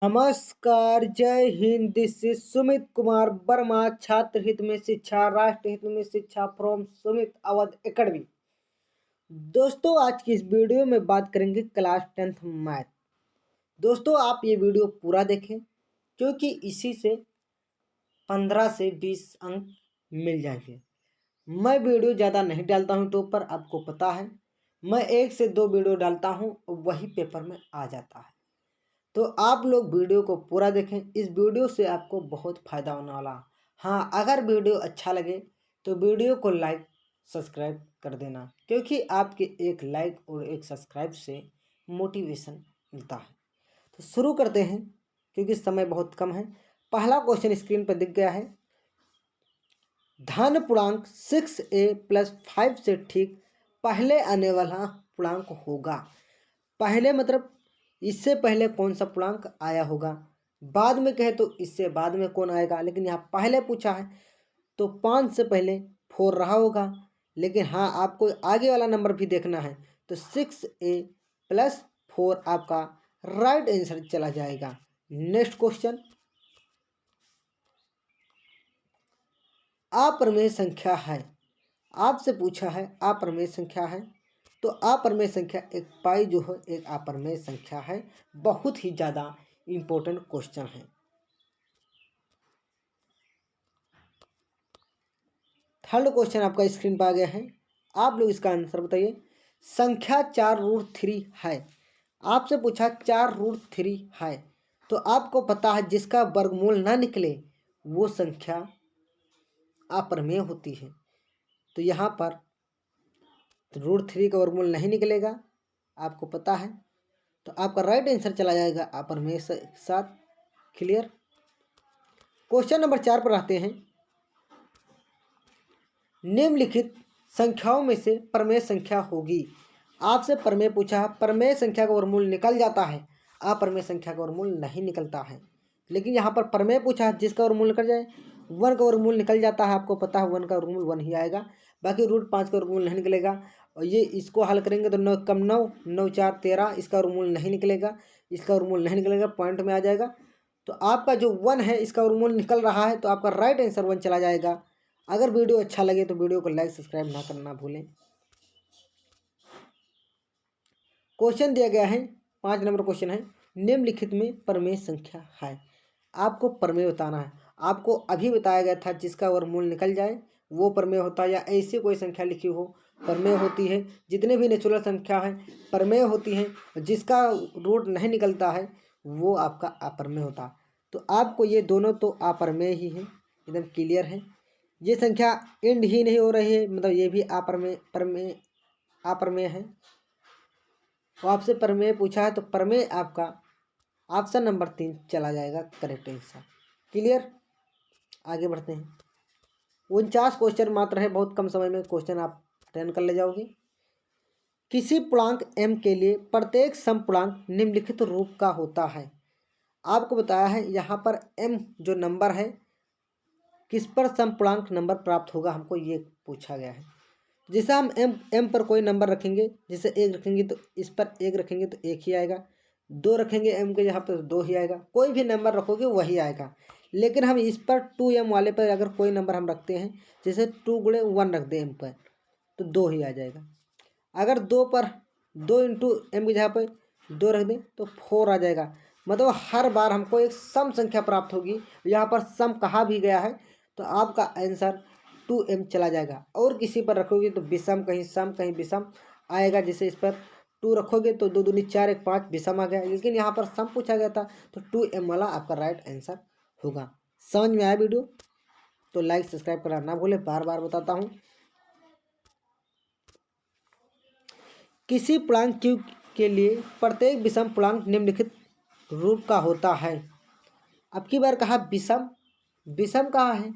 नमस्कार, जय Hind. This is Sumit Kumar Verma, छात्र हित में शिक्षा, राष्ट्र हित में शिक्षा फ्रॉम सुमित अवध एकेडमी। दोस्तों, आज की इस वीडियो में बात करेंगे क्लास 10th मैथ। दोस्तों, आप ये वीडियो पूरा देखें क्योंकि इसी से 15 से 20 अंक मिल जाएंगे। मैं वीडियो ज़्यादा नहीं डालता हूँ तो पर आपको पता है, मैं 1 से 2 वीडियो डालता हूँ वही पेपर में आ जाता है। तो आप लोग वीडियो को पूरा देखें, इस वीडियो से आपको बहुत फ़ायदा होने वाला। हाँ, अगर वीडियो अच्छा लगे तो वीडियो को लाइक सब्सक्राइब कर देना, क्योंकि आपके एक लाइक और एक सब्सक्राइब से मोटिवेशन मिलता है। तो शुरू करते हैं क्योंकि समय बहुत कम है। पहला क्वेश्चन स्क्रीन पर दिख गया है। धन पूर्णांक 6a + 5 से ठीक पहले आने वाला पूर्णांक होगा। पहले मतलब इससे पहले कौन सा पूर्णांक आया होगा। बाद में कहे तो इससे बाद में कौन आएगा, लेकिन यहाँ पहले पूछा है तो 5 से पहले 4 रहा होगा। लेकिन हाँ, आपको आगे वाला नंबर भी देखना है, तो 6a + 4 आपका राइट आंसर चला जाएगा। नेक्स्ट क्वेश्चन, अप्रमेय संख्या है। आपसे पूछा है अप्रमेय संख्या है, तो अप्रमेय संख्या एक पाई जो है एक अप्रमेय संख्या है। बहुत ही ज़्यादा इम्पोर्टेंट क्वेश्चन है। थर्ड क्वेश्चन आपका स्क्रीन पर आ गया है, आप लोग इसका आंसर बताइए। संख्या 4√3 है। आपसे पूछा 4√3 है, तो आपको पता है जिसका वर्गमूल ना निकले वो संख्या अप्रमेय होती है। तो यहाँ पर √3 का वर्गमूल नहीं निकलेगा, आपको पता है, तो आपका राइट आंसर चला जाएगा अप्रमेय के साथ। क्लियर। क्वेश्चन नंबर 4 पर आते हैं। निम्नलिखित संख्याओं में से प्रमेय संख्या होगी। आपसे प्रमेय पूछा है, प्रमेय संख्या का वर्गमूल निकल जाता है, अप्रमेय संख्या का वर्गमूल नहीं निकलता है। लेकिन यहाँ पर प्रमेय पूछा है जिसका वर्गमूल निकल जाए, 1 का वर्गमूल निकल जाता है। आपको पता है 1 का वर्गमूल 1 ही आएगा, बाकी √5 का वर्गमूल नहीं निकलेगा। और ये इसको हल करेंगे तो 9 कम 9, 9 4 13, इसका वर्गमूल नहीं निकलेगा, इसका वर्गमूल नहीं निकलेगा, पॉइंट में आ जाएगा। तो आपका जो 1 है इसका वर्गमूल निकल रहा है, तो आपका राइट आंसर 1 चला जाएगा। अगर वीडियो अच्छा लगे तो वीडियो को लाइक सब्सक्राइब ना करना भूलें। क्वेश्चन दिया गया है, 5 नंबर क्वेश्चन है। निम्नलिखित में प्रमेय संख्या है। आपको प्रमेय बताना है। आपको अभी बताया गया था जिसका वर्गमूल निकल जाए वो प्रमेय होता है, या ऐसी कोई संख्या लिखी हो प्रमेय होती है। जितने भी नेचुरल संख्या है प्रमेय होती हैं, जिसका रूट नहीं निकलता है वो आपका अप्रमेय होता है। तो आपको ये दोनों तो अप्रमेय ही है, एकदम क्लियर है। ये संख्या एंड ही नहीं हो रही है, मतलब ये भी अप्रमेय है। तो आपसे प्रमेय पूछा है तो प्रमेय आपका ऑप्शन नंबर 3 चला जाएगा करेक्ट आंसर। क्लियर। आगे बढ़ते हैं। 49 क्वेश्चन मात्र है, बहुत कम समय में क्वेश्चन आप अटेंड कर ले जाओगे। किसी पूर्णांक m के लिए प्रत्येक समपूर्णांक निम्नलिखित रूप का होता है। आपको बताया है यहाँ पर m जो नंबर है किस पर समपूर्णांक नंबर प्राप्त होगा, हमको ये पूछा गया है। जैसे हम m पर कोई नंबर रखेंगे, जैसे 1 रखेंगे तो इस पर 1 रखेंगे तो 1 ही आएगा, 2 रखेंगे m के यहाँ पर 2 ही आएगा, कोई भी नंबर रखोगे वही आएगा। लेकिन हम इस पर 2m वाले पर अगर कोई नंबर हम रखते हैं, जैसे 2 × 1 रख दें m पर, तो 2 ही आ जाएगा। अगर 2 पर 2 × m की जगह पर 2 रख दें तो 4 आ जाएगा। मतलब हर बार हमको एक सम संख्या प्राप्त होगी। यहाँ पर सम कहा भी गया है, तो आपका आंसर 2m चला जाएगा। और किसी पर रखोगे तो विषम, कहीं सम कहीं विषम आएगा। जैसे इस पर 2 रखोगे तो 2 दूनी 4 1 5 विषम आ गया, लेकिन यहाँ पर सम पूछा गया था तो 2m वाला आपका राइट आंसर होगा। समझ में आया वीडियो तो लाइक सब्सक्राइब करना ना भूलें, बार बार बताता हूँ। किसी पूर्णांक q के लिए प्रत्येक विषम पूर्णांक निम्नलिखित रूप का होता है। अब की बार कहा विषम, विषम कहाँ है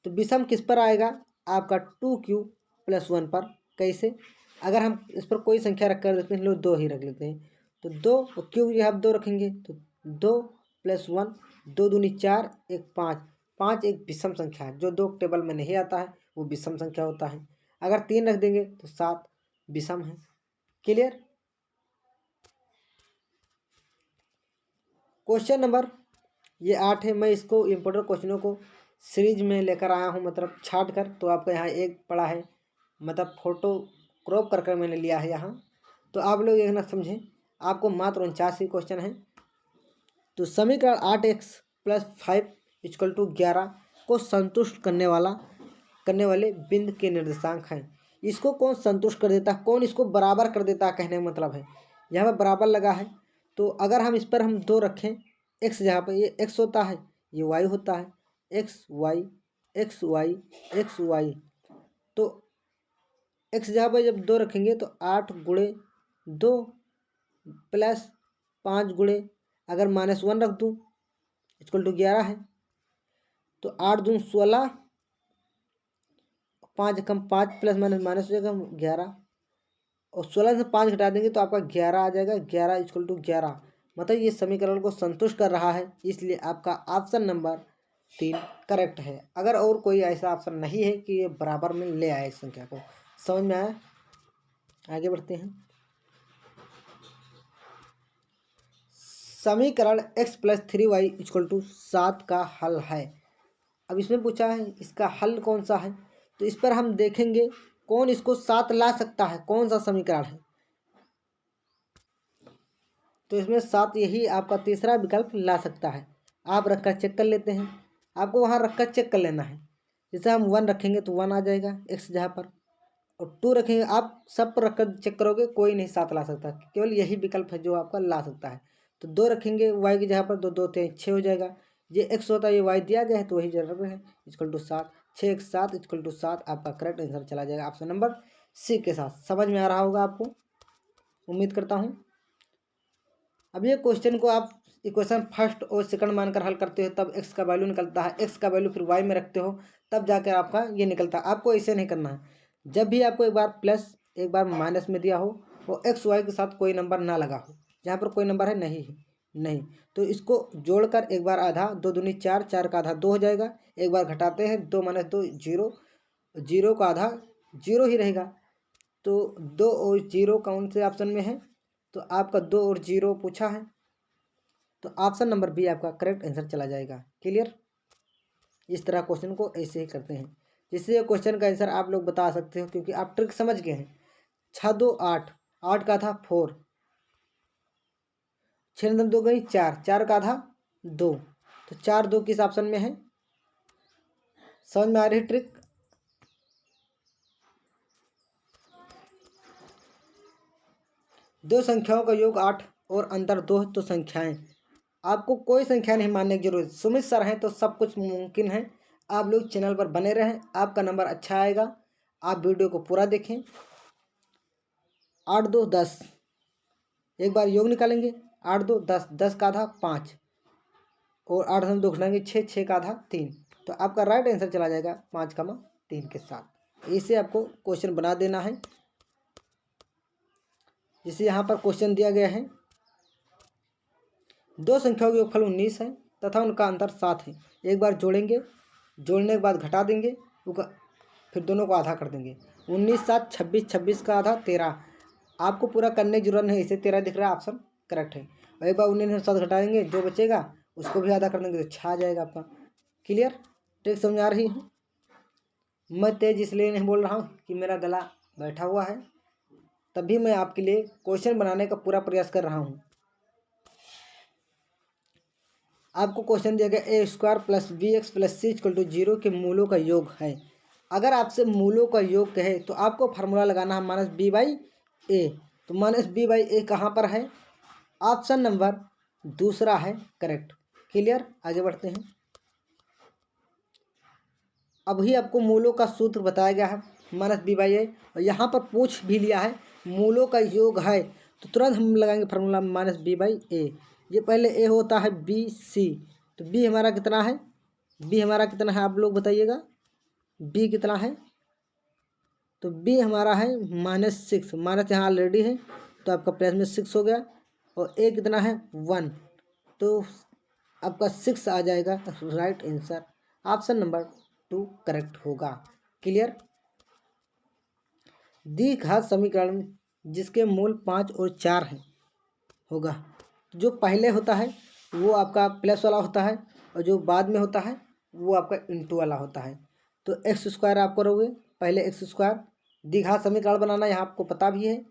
तो विषम किस पर आएगा, आपका 2q + 1 पर। कैसे, अगर हम इस पर कोई संख्या रख कर देते हैं, लोग 2 ही रख लेते हैं, तो 2 और q यहाँ 2 रखेंगे तो 2 + 1, 2 दूनी 4 1 5, 5 एक विषम संख्या है। जो 2 टेबल में नहीं आता है वो विषम संख्या होता है। अगर 3 रख देंगे तो 7 विषम है। क्लियर। क्वेश्चन नंबर ये 8 है। मैं इसको इम्पोर्टेंट क्वेश्चनों को सीरीज में लेकर आया हूँ, मतलब छाट कर। तो आपको यहाँ एक पड़ा है, मतलब फोटो क्रॉप कर मैंने लिया है यहाँ। तो आप लोग एक ना समझें, आपको मात्र 49 ही क्वेश्चन है। तो समीकरण 8x + 5 = 11 को संतुष्ट करने वाले बिंदु के निर्देशांक हैं। इसको कौन संतुष्ट कर देता है, कौन इसको बराबर कर देता है, कहने का मतलब है यहाँ पर बराबर लगा है। तो अगर हम इस पर हम 2 रखें, x जहाँ पर ये x होता है, ये y होता है, x y x y x y। तो x जहाँ पर जब 2 रखेंगे तो 8 × 2 + 5 × अगर -1 रख दूँ = 11 है। तो 8 दूँ 16, 5 कम 5 + माइनस हो जाएगा 11, और 16 से 5 घटा देंगे तो आपका 11 आ जाएगा। 11 = 11, मतलब ये समीकरण को संतुष्ट कर रहा है, इसलिए आपका ऑप्शन नंबर 3 करेक्ट है। अगर और कोई ऐसा ऑप्शन नहीं है कि ये बराबर में ले आए इस संख्या को। समझ में आया? आगे बढ़ते हैं। समीकरण x + 3y = 7 का हल है। अब इसमें पूछा है इसका हल कौन सा है, तो इस पर हम देखेंगे कौन इसको 7 ला सकता है, कौन सा समीकरण है। तो इसमें 7 यही आपका तीसरा विकल्प ला सकता है। आप रखकर चेक कर लेते हैं, आपको वहाँ रखकर चेक कर लेना है। जैसे हम 1 रखेंगे तो 1 आ जाएगा x जहाँ पर, और 2 रखेंगे, आप सब पर रखकर चेक करोगे कोई नहीं 7 ला सकता, केवल यही विकल्प है जो आपका ला सकता है। तो 2 रखेंगे y की जगह पर, 2 2 6 हो जाएगा। ये x होता है, ये y दिया गया है तो वही जरूर है, = 7। 6 × 7 = 7, आपका करेक्ट आंसर चला जाएगा ऑप्शन नंबर सी के साथ। समझ में आ रहा होगा आपको, उम्मीद करता हूँ। अब ये क्वेश्चन को आप इक्वेशन फर्स्ट और सेकंड मानकर हल करते हो, तब x का वैल्यू निकलता है, x का वैल्यू फिर y में रखते हो, तब जाकर आपका ये निकलता है। आपको ऐसे नहीं करना है। जब भी आपको एक बार प्लस एक बार माइनस में दिया हो और x y के साथ कोई नंबर ना लगा हो, जहाँ पर कोई नंबर है नहीं, तो इसको जोड़कर एक बार आधा, 2 दूनी 4, 4 का आधा 2 हो जाएगा। एक बार घटाते हैं, 2 - 2 0, 0 का आधा 0 ही रहेगा। तो 2 और 0 कौन से ऑप्शन में है, तो आपका 2 और 0 पूछा है, तो ऑप्शन नंबर बी आपका करेक्ट आंसर चला जाएगा। क्लियर? इस तरह क्वेश्चन को ऐसे ही करते हैं, जिससे ये क्वेश्चन का आंसर आप लोग बता सकते हो, क्योंकि आप ट्रिक समझ गए हैं। 6 2 8, 8 का आधा 4, 6 2 गई 4, 4 का आधा 2, तो 4 2 किस ऑप्शन में है? समझ में आ रही ट्रिक? दो संख्याओं का योग 8 और अंतर 2 है तो संख्याएं, आपको कोई संख्या नहीं मानने की जरूरत। सुमित सर हैं तो सब कुछ मुमकिन है। आप लोग चैनल पर बने रहें, आपका नंबर अच्छा आएगा। आप वीडियो को पूरा देखें। 8 2 10, एक बार योग निकालेंगे, 8 2 10, 10 का आधा 5, और 8 हम 2 घटाएंगे 6, 6 का आधा 3, तो आपका राइट आंसर चला जाएगा 5,3 के साथ। इसे आपको क्वेश्चन बना देना है, जिसे यहाँ पर क्वेश्चन दिया गया है। दो संख्याओं का योगफल 19 है तथा उनका अंतर 7 है। एक बार जोड़ेंगे, जोड़ने के बाद घटा देंगे, फिर दोनों को आधा कर देंगे। 19 7 26, 26 का आधा 13। आपको पूरा करने की जरूरत नहीं, इसे 13 दिख रहा है, ऑप्शन करेक्ट है। और एक बार 19 में 7 घटाएंगे, जो बचेगा उसको भी आधा कर देंगे तो 6 आ जाएगा आपका। क्लियर? ट्रिक समझ आ रही है? मैं तेज इसलिए नहीं बोल रहा हूँ कि मेरा गला बैठा हुआ है, तभी मैं आपके लिए क्वेश्चन बनाने का पूरा प्रयास कर रहा हूँ। आपको क्वेश्चन दिया गया a² + bx + c = 0 के मूलों का योग है। अगर आपसे मूलों का योग कहे तो आपको फार्मूला लगाना है -b/a। तो -b/a कहाँ पर है? ऑप्शन नंबर दूसरा है करेक्ट। क्लियर? आगे बढ़ते हैं। अभी आपको मूलों का सूत्र बताया गया है -b/a, और यहाँ पर पूछ भी लिया है मूलों का योग है, तो तुरंत हम लगाएंगे फार्मूला -b/a। ये पहले a होता है bc, तो b हमारा कितना है? b हमारा कितना है आप लोग बताइएगा? b कितना है? तो b हमारा है -6, माइनस यहाँ ऑलरेडी है तो आपका प्लस में 6 हो गया, और a कितना है 1, तो आपका 6 आ जाएगा right answer. Option number 2 correct होगा। क्लियर? द्विघात समीकरण जिसके मूल 5 और 4 हैं होगा, जो पहले होता है वो आपका प्लस वाला होता है, और जो बाद में होता है वो आपका इंटू वाला होता है। तो एक्स स्क्वायर आप करोगे, पहले एक्स स्क्वायर द्विघात समीकरण बनाना यहाँ आपको पता भी है।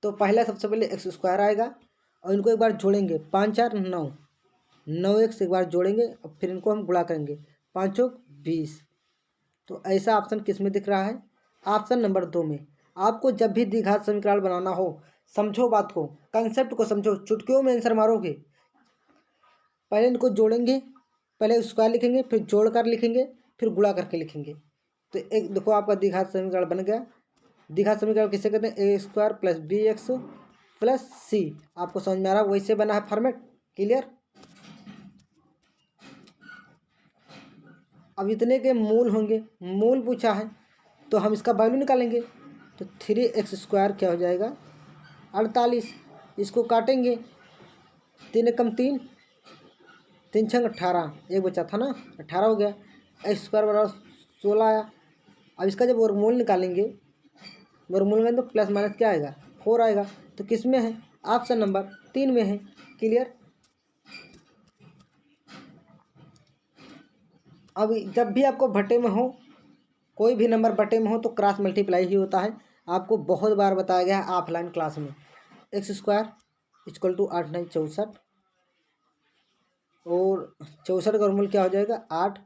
तो पहला सबसे पहले एक्स स्क्वायर आएगा और इनको एक बार जोड़ेंगे, 5 4 9, 9 एक्स एक बार जोड़ेंगे और फिर इनको हम गुणा करेंगे, 5 चौक 20। तो ऐसा ऑप्शन किस में दिख रहा है? ऑप्शन नंबर 2 में। आपको जब भी द्विघात समीकरण बनाना हो, समझो बात को, कंसेप्ट को समझो, चुटकियों में आंसर मारोगे। पहले इनको जोड़ेंगे, पहले स्क्वायर लिखेंगे, फिर जोड़ कर लिखेंगे, फिर गुणा करके लिखेंगे। तो एक देखो आपका द्विघात समीकरण बन गया। द्विघात समीकरण किसे कहते हैं? A square plus b x plus c. आपको समझ में आ रहा है? वैसे बना है फॉर्मेट। क्लियर? अब इतने के मूल होंगे, मूल पूछा है तो हम इसका वैल्यू निकालेंगे। तो 3x² क्या हो जाएगा? 48। इसको काटेंगे, 3 कम 3, 3 छंग 18, एक बचा था ना, 18 हो गया। x² बराबर 16 आया। अब इसका जब वर्गमूल निकालेंगे, वर्गमूल में तो प्लस माइनस क्या आएगा? 4 आएगा। तो किस में है? ऑप्शन नंबर 3 में है। क्लियर? अब जब भी आपको बटे में हो, कोई भी नंबर बटे में हो तो क्रॉस मल्टीप्लाई ही होता है। आपको बहुत बार बताया गया है ऑफलाइन क्लास में। x² इक्वल टू 8 9 64, और 64 का वर्गमूल क्या हो जाएगा? 8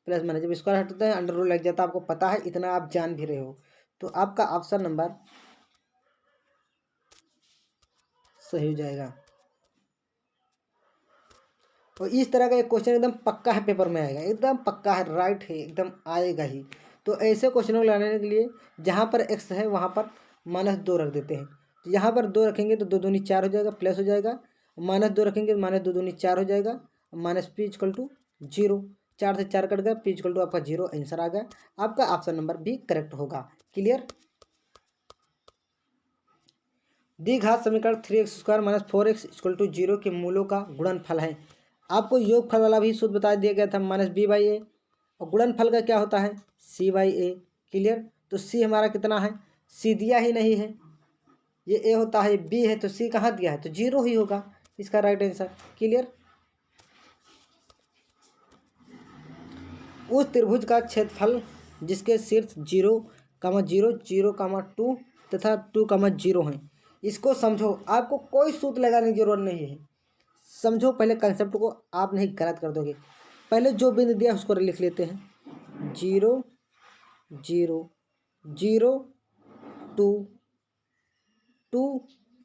प्लस माइनस जब स्क्वायर हटता है अंडर रूल लग जाता है, आपको पता है, इतना आप जान भी रहे हो। तो आपका ऑप्शन नंबर सही हो जाएगा। और इस तरह का एक क्वेश्चन एकदम पक्का है, पेपर में आएगा, एकदम पक्का है, राइट है, एकदम आएगा ही। तो ऐसे क्वेश्चनों को लाने के लिए जहाँ पर एक्स है वहाँ पर -2 रख देते हैं। तो यहाँ पर 2 रखेंगे तो 2 दूनी 4 हो जाएगा, प्लस हो जाएगा। -2 रखेंगे तो -2 दूनी 4 हो जाएगा, माइनस p इक्वल टू 0। 4 से 4 कट गया, p इक्वल टू आपका 0 आंसर आ गया। आपका ऑप्शन नंबर भी करेक्ट होगा। क्लियर? द्विघात समीकरण 3x² minus 4x equal to 0 के मूलों का गुणनफल है। आपको योगफल वाला भी सूत्र बता दिया गया था, -b/a, और गुणनफल का क्या होता है? c/a। क्लियर? तो c हमारा कितना है? c दिया ही नहीं है, ये a होता है, b है, तो c कहाँ दिया है? तो 0 ही होगा इसका राइट आंसर। क्लियर? उस त्रिभुज का क्षेत्रफल जिसके शीर्ष 0, 0, 0, 2 तथा 2, 0 हैं, इसको समझो। आपको कोई सूत्र लगाने की जरूरत नहीं है, समझो पहले कंसेप्ट को, आप नहीं गलत कर दोगे। पहले जो बिंदु दिया उसको लिख लेते हैं, 0 0 0 2 2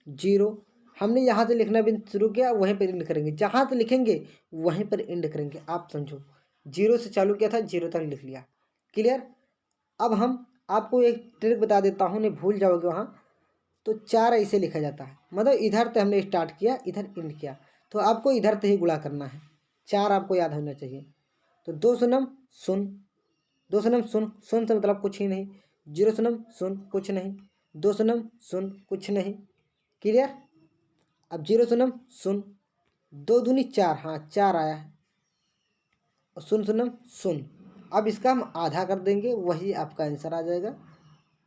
0। हमने यहाँ से लिखना बिंदु शुरू किया, वहीं पर एंड करेंगे, जहाँ से लिखेंगे वहीं पर एंड करेंगे। आप समझो, 0 से चालू किया था, 0 तक लिख लिया। क्लियर? अब हम आपको एक ट्रिक बता देता हूँ, नहीं भूल जाओगे वहाँ। तो 4 ऐसे लिखा जाता है, मतलब इधर से हमने स्टार्ट किया, इधर एंड किया, तो आपको इधर से ही गुणा करना है। 4 आपको याद होना चाहिए। तो 2 शून्य शून्य, 2 शून्य शून्य, शून्य से मतलब कुछ ही नहीं, 0 शून्य शून्य कुछ नहीं, 2 शून्य शून्य कुछ नहीं। क्लियर? अब 0 शून्य शून्य, 2 दूनी 4, हाँ 4 आया है, और शून्य शून्य शून्य। अब इसका हम आधा कर देंगे, वही आपका आंसर आ जाएगा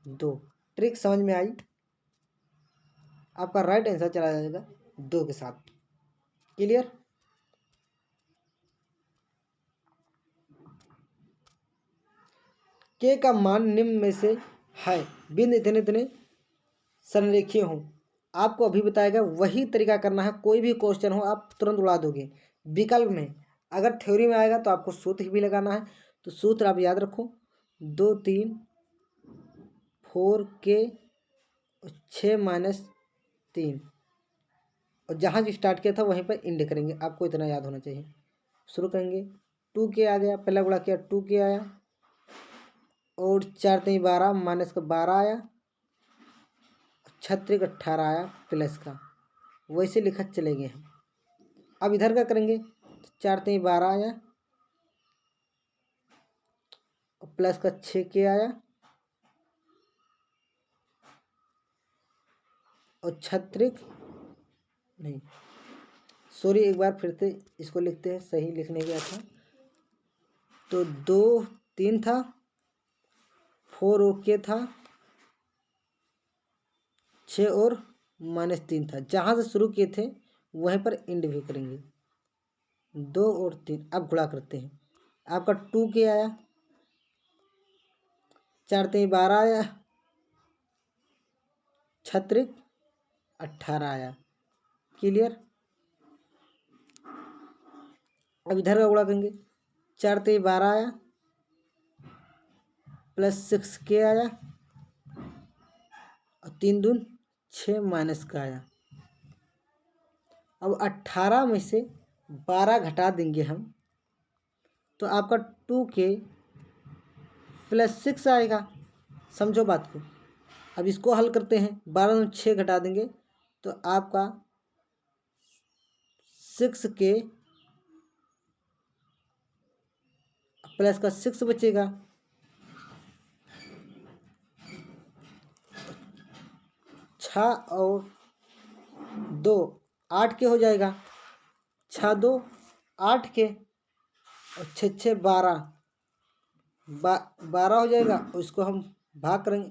2। ट्रिक समझ में आई? आपका राइट आंसर चला जाएगा 2 के साथ। क्लियर? के का मान निम्न में से है, बिंदु इतने इतने संरेखीय हों। आपको अभी बताएगा, वही तरीका करना है। कोई भी क्वेश्चन हो आप तुरंत उड़ा दोगे। विकल्प में अगर थ्योरी में आएगा तो आपको सूत्र भी लगाना है। तो सूत्र आप याद रखो, 2 3 4 के 6 - 3, और जहाँ से स्टार्ट किया था वहीं पर एंड करेंगे। आपको इतना याद होना चाहिए। शुरू करेंगे, 2 के आ गया, पहला गुणा किया 2 के आया, और 4 3 12 माइनस का 12 आया, 36 18 आया प्लस का, वैसे लिखा चलेंगे हम। अब इधर का करेंगे, 4 3 12 आया, और प्लस का 6 के आया, और 36 नहीं, सॉरी, एक बार फिर से इसको लिखते हैं, सही लिखने गया था। तो 2 3 था, 4 ओके था, 6 और -3 था। जहाँ से शुरू किए थे वहीं पर एंड भी करेंगे। 2 और 3, अब गुणा करते हैं। आपका 2k आया, 4 3 12 आया, 6 18 आया। क्लियर। अब इधर का गुणा करेंगे, 4 3 12 आया, प्लस 6k आया, और 3 दून 6 माइनस का आया। अब 18 में से 12 घटा देंगे हम, तो आपका 2k प्लस 6 आएगा। समझो बात को। अब इसको हल करते हैं, 12 में 6 घटा देंगे तो आपका 6k प्लस का 6 बचेगा, 6 और 2 8k हो जाएगा, 6 2 8k और 6 6 12 12 हो जाएगा। और इसको हम भाग करेंगे,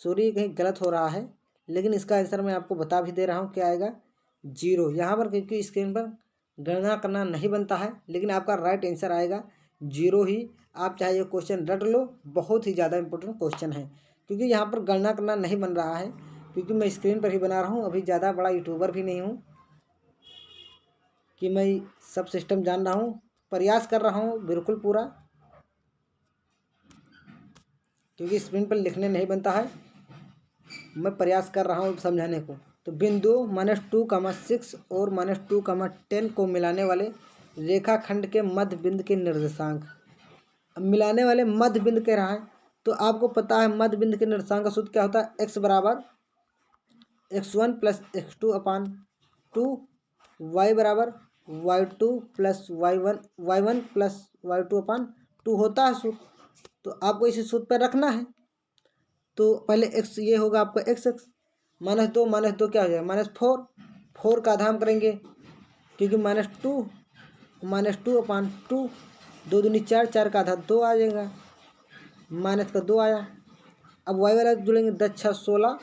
सॉरी कहीं गलत हो रहा है, लेकिन इसका आंसर मैं आपको बता भी दे रहा हूँ क्या आएगा, 0। यहाँ पर क्योंकि स्क्रीन पर गणना करना नहीं बनता है, लेकिन आपका राइट आंसर आएगा 0 ही। आप चाहे ये क्वेश्चन रट लो, बहुत ही ज़्यादा इंपॉर्टेंट क्वेश्चन है, क्योंकि यहाँ पर गणना करना नहीं बन रहा है, क्योंकि मैं स्क्रीन पर ही बना रहा हूँ। अभी ज़्यादा बड़ा यूट्यूबर भी नहीं हूँ कि मैं सब सिस्टम जान रहा हूँ, प्रयास कर रहा हूँ बिल्कुल पूरा, क्योंकि स्क्रीन पर लिखने नहीं बनता है, मैं प्रयास कर रहा हूँ समझाने को। तो बिंदु -2,6 और -2,10 को मिलाने वाले रेखाखंड के मध्य बिंदु के निर्देशांक। अब मिलाने वाले मध्य बिंदु कह रहा है, तो आपको पता है मध्य बिंदु के निर्देशांक का सूत्र क्या होता है, x बराबर x1 प्लस x2 अपान 2, y बराबर y2 plus y1 plus y2 अपान 2 होता है सूत्र। तो आपको इसी सूत्र पर रखना है। तो पहले x ये होगा आपका x -2 क्या हो जाएगा, -4, 4 का आधा हम करेंगे, क्योंकि -2 अपान 2, 2 दूनी 4, 4 का आधा 2 आ जाएगा, माइनस का 2 आया। अब y वाला जुड़ेंगे, 10 6 16,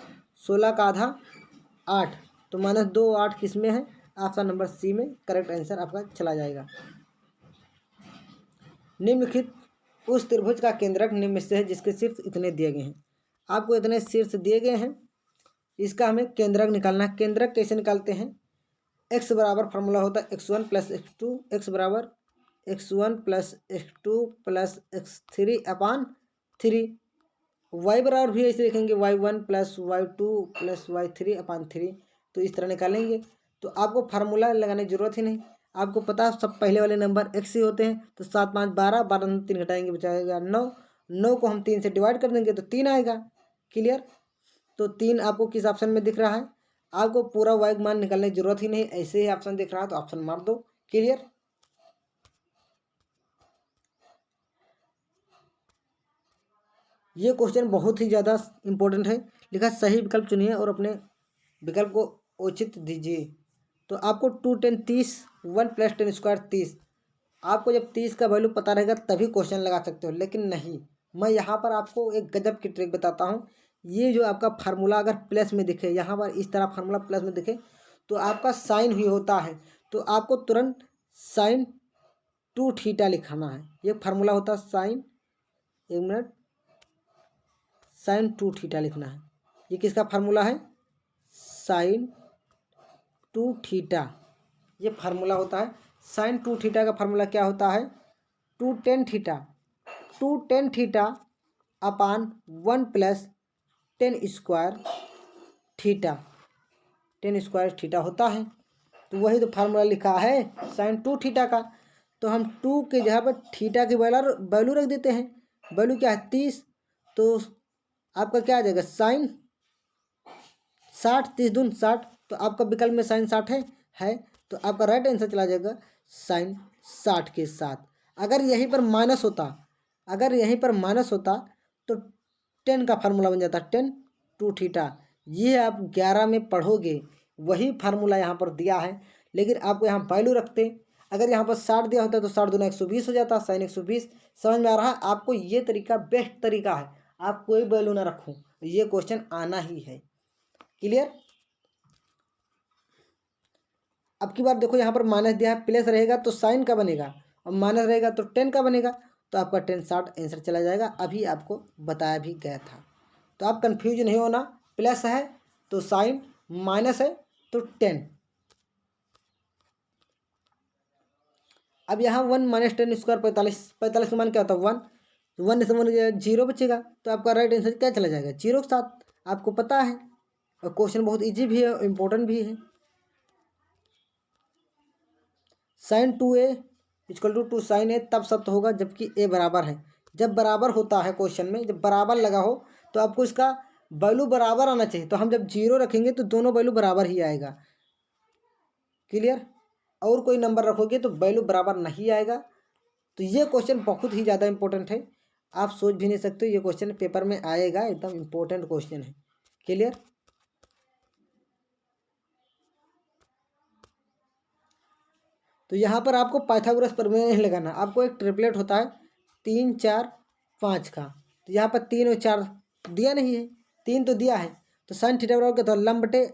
16 का आधा 8, तो -2 8 किस में है, ऑप्शन नंबर सी में करेक्ट आंसर आपका चला जाएगा। निम्नलिखित उस त्रिभुज का केंद्रक निम्न में से है जिसके शीर्ष इतने दिए गए हैं। आपको इतने शीर्ष दिए गए हैं, इसका हमें केंद्रक निकालना है। केंद्रक कैसे निकालते हैं, x बराबर फार्मूला होता है x1 प्लस x2, x बराबर x1 plus x2 plus x3 अपान 3, y बराबर भी ऐसे लिखेंगे y1 plus y2 plus y3 अपान 3। तो इस तरह निकालेंगे, तो आपको फार्मूला लगाने की जरूरत ही नहीं, आपको पता है सब पहले वाले नंबर x ही होते हैं। तो 7 5 12, 12 में 3 घटाएंगे बचाएगा 9, 9 को हम 3 से डिवाइड कर देंगे तो 3 आएगा। क्लियर। तो 3 आपको किस ऑप्शन में दिख रहा है, आपको पूरा y मान निकालने की जरूरत ही नहीं, ऐसे ही ऑप्शन दिख रहा है तो ऑप्शन मार दो। क्लियर। ये क्वेश्चन बहुत ही ज़्यादा इंपॉर्टेंट है। लिखा सही विकल्प चुनिए और अपने विकल्प को उचित दीजिए। तो आपको 2 10 30, 1 प्लस 10 स्क्वायर 30। आपको जब 30 का वैल्यू पता रहेगा तभी क्वेश्चन लगा सकते हो, लेकिन नहीं, मैं यहाँ पर आपको एक गजब की ट्रिक बताता हूँ। ये जो आपका फार्मूला अगर प्लस में दिखे, यहाँ पर इस तरह फार्मूला प्लस में दिखे तो आपका साइन ही होता है, तो आपको तुरंत साइन 2 थीटा लिखाना है। ये फार्मूला होता है साइन, 1 मिनट, साइन 2 थीटा लिखना है। ये किसका फार्मूला है, साइन 2 थीटा, ये फार्मूला होता है। साइन 2 थीटा का फार्मूला क्या होता है, 2 10 theta, 2 10 theta upon 1 plus 10 square theta, 10 square theta होता है। तो वही तो फार्मूला लिखा है साइन 2 थीटा का। तो हम 2 के जगह पर थीटा की वैल्यू रख देते हैं। वैल्यू क्या है 30, तो आपका क्या आ जाएगा साइन 60, 30 दून 60, तो आपका विकल्प में साइन 60 है, तो आपका राइट आंसर चला जाएगा साइन 60 के साथ। अगर यहीं पर माइनस होता, अगर यहीं पर माइनस होता तो 10 का फार्मूला बन जाता, 10 2 थीटा। ये आप 11 में पढ़ोगे, वही फार्मूला यहाँ पर दिया है, लेकिन आपको यहाँ वैल्यू रखते। अगर यहाँ पर 60 दिया होता तो 60 दूना 120 हो जाता, साइन 120। समझ में आ रहा है आपको, ये तरीका बेस्ट तरीका है, आप कोई वैल्यू ना रखो, ये क्वेश्चन आना ही है। क्लियर। अब की बार देखो यहाँ पर माइनस दिया है, प्लस रहेगा तो साइन का बनेगा और माइनस रहेगा तो 10 का बनेगा, तो आपका 10 60 आंसर चला जाएगा। अभी आपको बताया भी गया था, तो आप कंफ्यूज नहीं होना। प्लस है तो साइन, माइनस है तो 10। अब यहाँ 1 माइनस 10 स्क्वायर 45, 45 का मान क्या होता है 1, 1 से 1 जीरो बचेगा, तो आपका राइट आंसर क्या चला जाएगा जीरो के साथ। आपको पता है और क्वेश्चन बहुत इजी भी है, इम्पोर्टेंट भी है। Sine 2a equal to sine a तब सत्य होगा जबकि ए बराबर है। जब बराबर होता है क्वेश्चन में, जब बराबर लगा हो तो आपको इसका वैल्यू बराबर आना चाहिए। तो हम जब जीरो रखेंगे तो दोनों वैल्यू बराबर ही आएगा। क्लियर? और कोई नंबर रखोगे तो वैल्यू बराबर नहीं आएगा। तो ये क्वेश्चन बहुत ही ज़्यादा इंपॉर्टेंट है, आप सोच भी नहीं सकते ये क्वेश्चन पेपर में आएगा, एकदम इम्पोर्टेंट क्वेश्चन है। क्लियर? तो यहाँ पर आपको पाइथागोरस प्रमेय नहीं लगाना, आपको एक ट्रिपलेट होता है 3 4 5 का। तो यहाँ पर 3 और 4 दिया नहीं है, 3 तो दिया है, तो साइन थीटा बराबर क्या होता है लंब बटे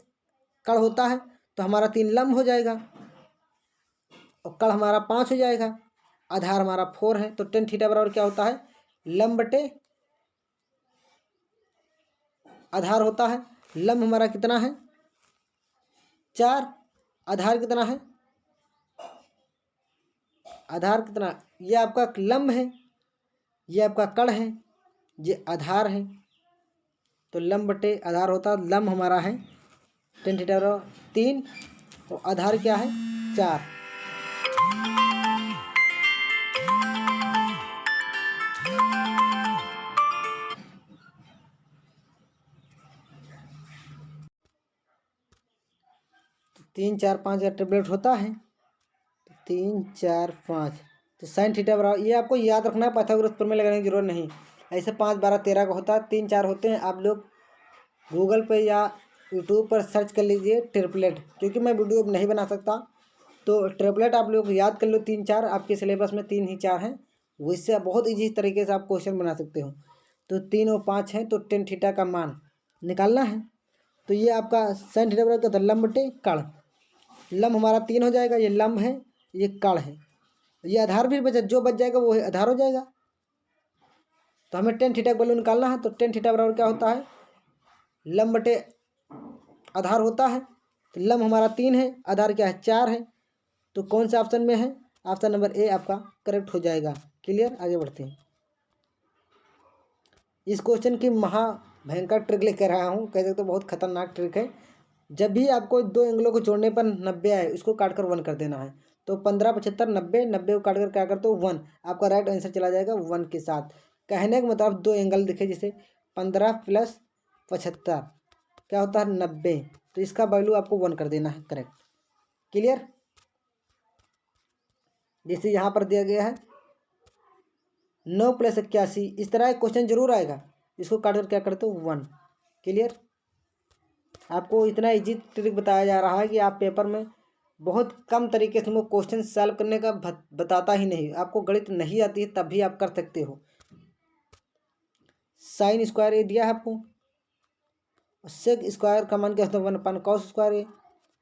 कड़ होता है, तो हमारा 3 लंब हो जाएगा और कड़ हमारा 5 हो जाएगा, आधार हमारा 4 है। तो टेन थीटा बराबर क्या होता है लंब बटे आधार होता है। लंब हमारा कितना है 4, आधार कितना है, आधार कितना, ये आपका लंब है, ये आपका कड़ है, ये आधार है। तो लंब बटे आधार होता है, लंब हमारा है टेन थीटा बराबर 3 और आधार क्या है 4। तो 3 4 5 का ट्रिपलेट होता है, तो 3 4 5, तो साइन थीटा बराबर, ये आपको याद रखना है, पाइथागोरस प्रमेय लगाने की जरूरत नहीं। ऐसे 5 12 13 का होता है, 3 4 होते हैं। आप लोग गूगल पे या यूट्यूब पर सर्च कर लीजिए ट्रिपलेट, क्योंकि मैं वीडियो नहीं बना सकता। तो ट्रिपलेट आप लोग याद कर लो 3 4, आपके सिलेबस में 3 ही 4 हैं, वैसे बहुत ईजी तरीके से आप क्वेश्चन बना सकते हो। तो 3 और 5 हैं, तो टेन थीटा का मान निकालना है। तो ये आपका साइन थीटा बराबर क्या होता है लंब बटे कड़, लंब हमारा 3 हो जाएगा, ये लंब है ये कड़ है, ये आधार भी बचा, जो बच जाएगा वो आधार हो जाएगा। तो हमें टेन थीटा का वैल्यू निकालना है, तो टेन थीटा बराबर क्या होता है लंब बटे आधार होता है। तो लंब हमारा 3 है, आधार क्या है 4 है, तो कौन सा ऑप्शन में है ऑप्शन नंबर ए आपका करेक्ट हो जाएगा। क्लियर? आगे बढ़ते हैं। इस क्वेश्चन की महा भयंकर ट्रिक लेकर आया हूँ, कह सकते हो बहुत खतरनाक ट्रिक है। जब भी आपको दो एंगलों को जोड़ने पर 90 आए, उसको काटकर 1 कर देना है। तो 15 75 90, 90 को काटकर क्या करते हो 1, आपका राइट आंसर चला जाएगा 1 के साथ। कहने का मतलब दो एंगल दिखे, जैसे 15 प्लस 75 क्या होता है 90, तो इसका वैल्यू आपको 1 कर देना है करेक्ट। क्लियर? जैसे यहाँ पर दिया गया है 9 प्लस 81, इस तरह एक क्वेश्चन जरूर आएगा, इसको काटकर क्या करते हो 1। क्लियर? आपको इतना इजी ट्रिक बताया जा रहा है कि आप पेपर में बहुत कम तरीके से वो क्वेश्चन सॉल्व करने का बताता ही नहीं। आपको गणित नहीं आती है तब भी आप कर सकते हो। साइन स्क्वायर ए दिया है आपको, सेक स्क्वायर का मान क्या होता है 1 अपान कॉस स्क्वायर ए,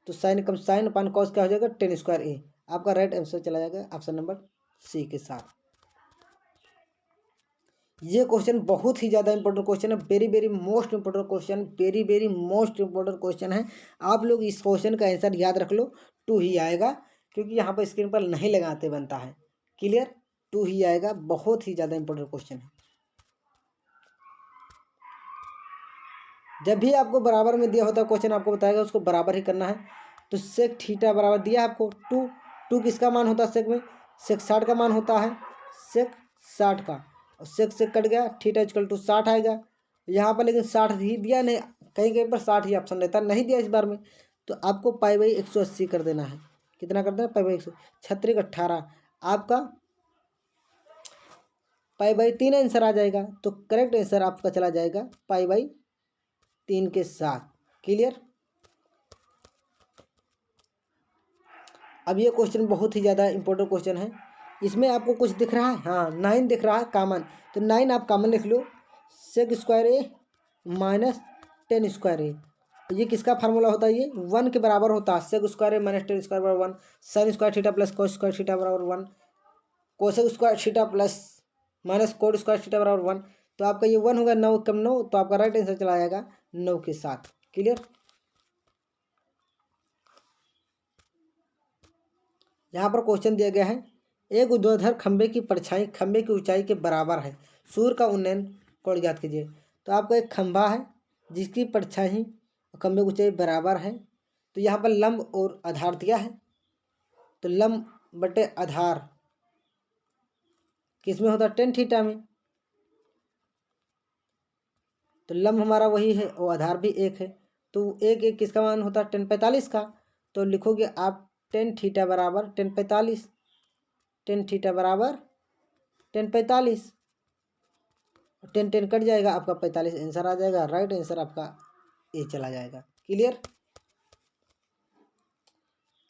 तो साइन अपान कॉस क्या हो जाएगा 10 स्क्वायर ए। आपका राइट आंसर चला जाएगा ऑप्शन नंबर सी के साथ। ये क्वेश्चन बहुत ही ज़्यादा इंपॉर्टेंट क्वेश्चन है, very very most important question, very very most important question है। आप लोग इस क्वेश्चन का आंसर याद रख लो, 2 ही आएगा, क्योंकि यहाँ पर स्क्रीन पर नहीं लगाते बनता है। क्लियर? 2 ही आएगा, बहुत ही ज़्यादा इंपॉर्टेंट क्वेश्चन है। जब भी आपको बराबर में दिया होता है क्वेश्चन, आपको बताएगा उसको बराबर ही करना है। तो सेक थीटा बराबर दिया है आपको 2, 2 किसका मान होता है सेक में, सेक 60 का मान होता है, सेक 60 का, और सेक से कट गया थीटा इक्वल टू 60 आएगा। यहाँ पर लेकिन 60 ही दिया नहीं, कहीं कहीं पर 60 ही ऑप्शन रहता है, नहीं दिया इस बार में, तो आपको पाई बाई 180 कर देना है। कितना कर देना पाई बाई 100, 18, आपका पाई बाई 3 आंसर आ जाएगा। तो करेक्ट आंसर आपका चला जाएगा पाई बाई 3 के साथ। क्लियर? अब ये क्वेश्चन बहुत ही ज़्यादा इंपॉर्टेंट क्वेश्चन है। इसमें आपको कुछ दिख रहा है, हाँ 9 दिख रहा है कॉमन, तो 9 आप कॉमन लिख लो, सेक स्क्वायर ए माइनस 10 स्क्वायर ए, ये किसका फार्मूला होता है? ये 1 के बराबर होता है। Sec square minus tan square बराबर 1, sine square theta plus cos square theta बराबर 1, cosec square theta plus minus cot square theta बराबर 1। तो आपका ये 1 होगा, 9 कम 9, तो आपका राइट आंसर चला जाएगा 9 के साथ। क्लियर। यहाँ पर क्वेश्चन दिया गया है, एक ऊर्ध्वाधर खंबे की परछाई खंबे की ऊंचाई के बराबर है, सूर्य का उन्नयन कोण ज्ञात कीजिए। तो आपका एक खंभा है जिसकी परछाई खंबे की ऊंचाई बराबर है, तो यहाँ पर लंब और आधार दिया है, तो लंब बटे आधार किस में होता है? टेन थीटा में। तो लंब हमारा वही है और आधार भी एक है, तो एक किसका मान होता है? 10/45 का। तो लिखोगे आप 10 थीटा बराबर 10/45, 10 थीटा बराबर 10/45, 10 10 कट जाएगा, आपका 45 आंसर आ जाएगा। राइट आंसर आपका ए चला जाएगा। क्लियर।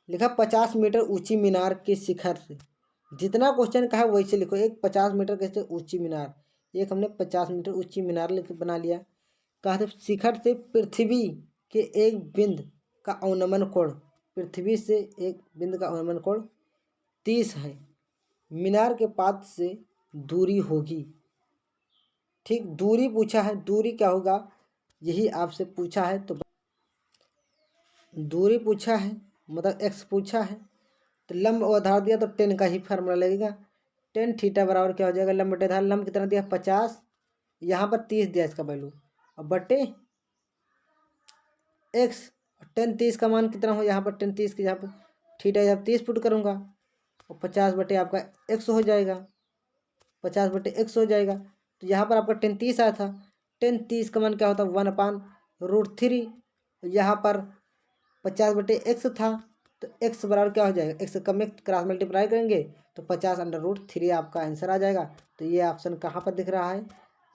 लिखा 50 मीटर ऊंची मीनार के शिखर से, जितना क्वेश्चन का है वैसे लिखो। एक 50 मीटर कैसे ऊंची मीनार, एक हमने 50 मीटर ऊंची मीनार लिख बना लिया। कहा था शिखर से पृथ्वी के एक बिंद का अवनमन कोण, पृथ्वी से एक बिंद का अवनमन कोण 30 है, मीनार के पाद से दूरी होगी। ठीक, दूरी पूछा है, दूरी क्या होगा यही आपसे पूछा है। तो दूरी पूछा है मतलब एक्स पूछा है, तो लंब और आधार दिया तो 10 का ही फार्मूला लगेगा। 10 थीटा बराबर क्या हो जाएगा? लंब बटे आधार, लंब कितना दिया? 50, यहाँ पर 30 दिया इसका वैल्यू, और बटे एक्स। 10 30 का मान कितना हो? यहाँ पर 10 30 के यहाँ पर थीटा जब 30 पुट करूँगा, और 50 बटे आपका एक्स हो जाएगा, 50 बटे एक्स हो जाएगा। तो यहाँ पर आपका 10 30 आया था, 10 30 का मान क्या होता? 1/√3। यहाँ पर 50 बटे एक्स था, तो एक्स बराबर क्या हो जाएगा? एक्स कम में क्रॉस मल्टीप्लाई करेंगे तो 50/√3 आपका आंसर आ जाएगा। तो ये ऑप्शन कहाँ पर दिख रहा है?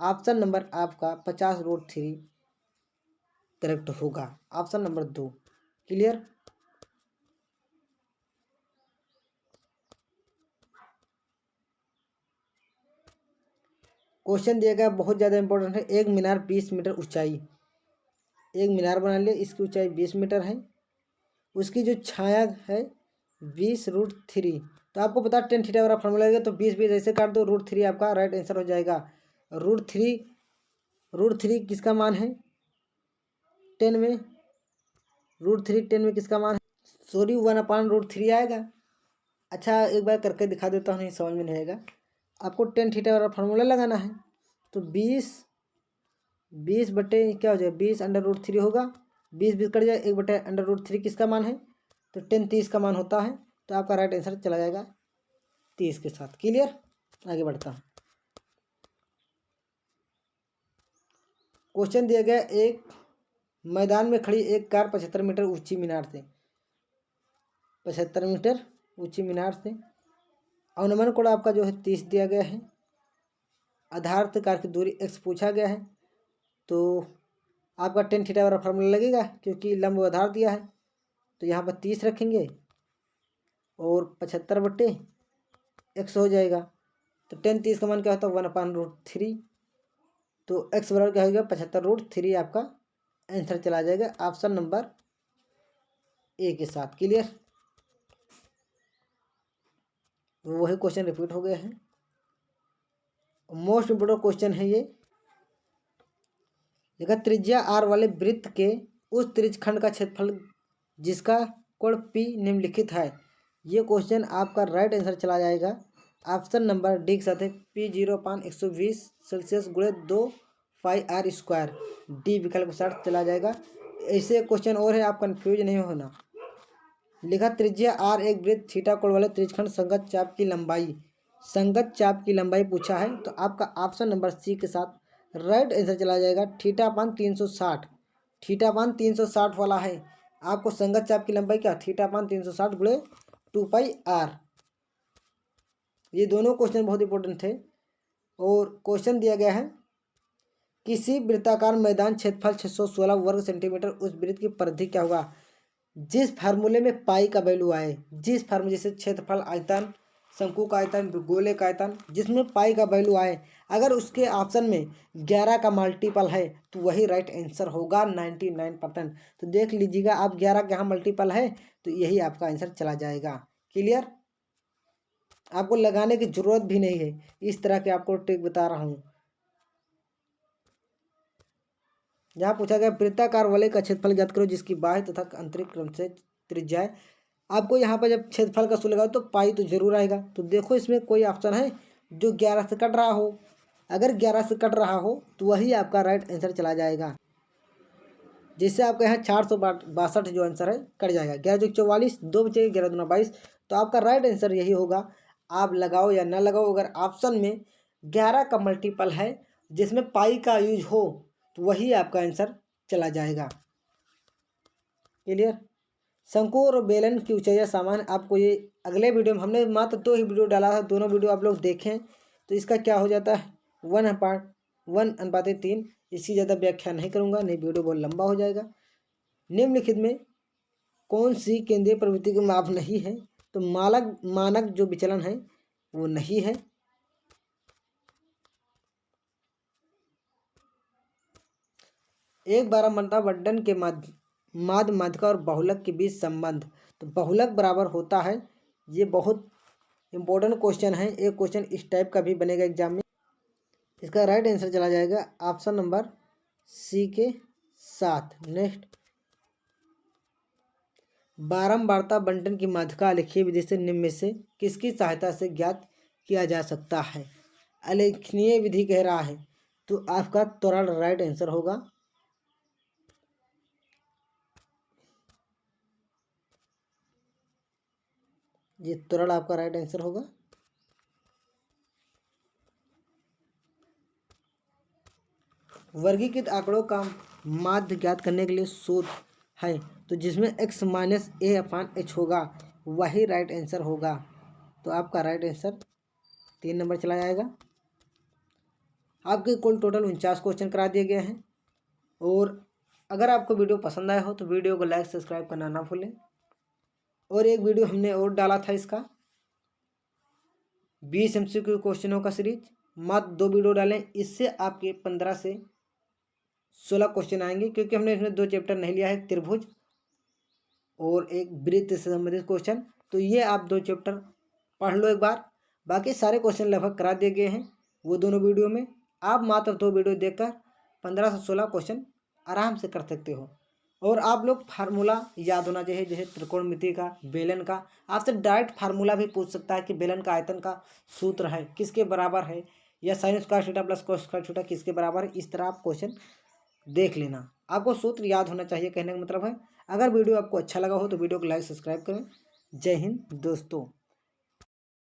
ऑप्शन नंबर आपका 50√3 करेक्ट होगा, ऑप्शन नंबर 2। क्लियर। क्वेश्चन दिया गया बहुत ज़्यादा इंपॉर्टेंट है। एक मीनार 20 मीटर ऊंचाई, एक मीनार बना लिया, इसकी ऊंचाई 20 मीटर है, उसकी जो छाया है 20√3। तो आपको पता 10 थीटा वाला फॉर्मूला लगेगा, तो 20 ऐसे काट दो, √3 आपका राइट आंसर हो जाएगा। √3 किसका मान है 10 में? √3 10 में किसका मान है? सॉरी 1/√3 आएगा। अच्छा एक बार करके दिखा देता हूँ, नहीं समझ में नहीं आएगा। आपको 10 थीटा वाला फार्मूला लगाना है, तो 20 बटे क्या हो जाएगा? 20/√3 होगा, 20 कट जाए, 1/√3 किसका मान है? तो 10 30 का मान होता है। तो आपका राइट आंसर चला जाएगा 30 के साथ। क्लियर। आगे बढ़ता हूँ। क्वेश्चन दिया गया, एक मैदान में खड़ी एक कार 75 मीटर ऊंची मीनार से, 75 मीटर ऊंची मीनार से अवनमन कोण आपका जो है 30 दिया गया है, आधार से कार की दूरी एक्स पूछा गया है। तो आपका 10 थीटा वाला फार्मूला लगेगा, क्योंकि लंब आधार दिया है, तो यहाँ पर 30 रखेंगे और 75 बटे एक्स हो जाएगा। तो 10 30 का मान क्या होता है? 1/√3। तो एक्स बराबर क्या होगा? 75√3 आपका आंसर चला जाएगा, ऑप्शन नंबर ए के साथ। क्लियर। वही क्वेश्चन रिपीट हो गया है, मोस्ट इम्पोर्टेंट क्वेश्चन है ये। देखा, त्रिज्या आर वाले वृत्त के उस त्रिज्यखंड का क्षेत्रफल जिसका कोण P निम्नलिखित है। ये क्वेश्चन आपका राइट आंसर चला जाएगा, ऑप्शन नंबर डी के साथ है। P0/120 सेल्सियस गुणे 2 πr², डी विकल्प के साथ चला जाएगा। ऐसे क्वेश्चन और है, आप कंफ्यूज नहीं होना। लिखा, त्रिज्या आर एक वृत्त थीटा कोण वाले त्रिज्यखंड संगत चाप की लंबाई पूछा है। तो आपका ऑप्शन नंबर सी के साथ राइट आंसर चला जाएगा, θ/360। θ/360 वाला है। आपको संगत चाप की लंबाई क्या? θ/360 गुणे 2πr। ये दोनों क्वेश्चन बहुत इंपॉर्टेंट थे। और क्वेश्चन दिया गया है, किसी वृत्ताकार मैदान क्षेत्रफल 616 वर्ग सेंटीमीटर, उस वृत्त की परिधि क्या होगा? जिस फार्मूले में पाई का वैल्यू आए, जिस फार्मूले जैसे क्षेत्रफल आयतन शंकु का आयतन, गोले का आयतन, जिसमें पाई का वैल्यू आए, अगर उसके ऑप्शन में 11 का मल्टीपल है तो वही राइट आंसर होगा 99%। तो देख लीजिएगा आप, 11 के यहाँ मल्टीपल है तो यही आपका आंसर चला जाएगा। क्लियर? आपको लगाने की जरूरत भी नहीं है, इस तरह के आपको ट्रिक बता रहा हूँ। जहाँ पूछा गया वृत्ताकार वलय का क्षेत्रफल ज्ञात करो जिसकी बाह्य तथा आंतरिक क्रम से त्रिज्या है। आपको यहाँ पर जब क्षेत्रफल का सूत्र लगाओ तो पाई तो जरूर आएगा। तो देखो इसमें कोई ऑप्शन है जो 11 से कट रहा हो, अगर 11 से कट रहा हो तो वही आपका राइट आंसर चला जाएगा। जिससे आपका यहाँ 462 जो आंसर है कट जाएगा। 11×44 2 बचेगा, 11×2 22। तो आपका राइट आंसर यही होगा। आप लगाओ या ना लगाओ, अगर ऑप्शन में 11 का मल्टीपल है जिसमें पाई का यूज हो तो वही आपका आंसर चला जाएगा। क्लियर? शंकु और बेलन की ऊंचाई सामान, आपको ये अगले वीडियो में, हमने मात्र 2 ही वीडियो डाला था, दोनों वीडियो आप लोग देखें तो इसका क्या हो जाता है 1:1:3। इसकी ज़्यादा व्याख्या नहीं करूँगा, नहीं वीडियो बहुत लंबा हो जाएगा। निम्नलिखित में कौन सी केंद्रीय प्रवृत्ति की माप नहीं है? तो मानक जो विचलन है वो नहीं है। एक बारहमासा बंटन के माध्यिका और बहुलक के बीच संबंध। तो बहुलक बराबर होता है, ये बहुत इंपॉर्टेंट क्वेश्चन है, एक क्वेश्चन इस टाइप का भी बनेगा एग्जाम में। इसका राइट आंसर चला जाएगा ऑप्शन नंबर सी के साथ। नेक्स्ट, बारंबारता बंटन की माध्यिका आलेखीय विधि से निम्न में से किसकी सहायता से ज्ञात किया जा सकता है? आलेखनीय विधि कह रहा है तो आपका त्वरण राइट आंसर होगा। ये त्वरण आपका राइट आंसर होगा। वर्गीकृत आंकड़ों का माध्य ज्ञात करने के लिए सूत्र है, तो जिसमें x - a/h होगा वही राइट आंसर होगा। तो आपका राइट आंसर 3 नंबर चला जाएगा। आपके कुल टोटल 49 क्वेश्चन करा दिए गए हैं। और अगर आपको वीडियो पसंद आया हो तो वीडियो को लाइक सब्सक्राइब करना ना भूलें। और एक वीडियो हमने और डाला था, इसका 20 MCQ क्वेश्चनों का सीरीज, मात्र 2 वीडियो डालें, इससे आपके 15 से 16 क्वेश्चन आएंगे, क्योंकि हमने इसमें 2 चैप्टर नहीं लिया है, त्रिभुज और एक वृत्त से संबंधित क्वेश्चन। तो ये आप 2 चैप्टर पढ़ लो एक बार, बाकी सारे क्वेश्चन लगभग करा दिए गए हैं वो दोनों वीडियो में। आप मात्र 2 वीडियो देखकर 15 से 16 क्वेश्चन आराम से कर सकते हो। और आप लोग फार्मूला याद होना चाहिए, जैसे त्रिकोणमिति का, बेलन का। आपसे डायरेक्ट फार्मूला भी पूछ सकता है कि बेलन का आयतन का सूत्र है किसके बराबर है, या sign square theta plus cos square theta किसके बराबर है। इस तरह आप क्वेश्चन देख लेना, आपको सूत्र याद होना चाहिए, कहने का मतलब है। अगर वीडियो आपको अच्छा लगा हो तो वीडियो को लाइक सब्सक्राइब करें। जय हिंद दोस्तों।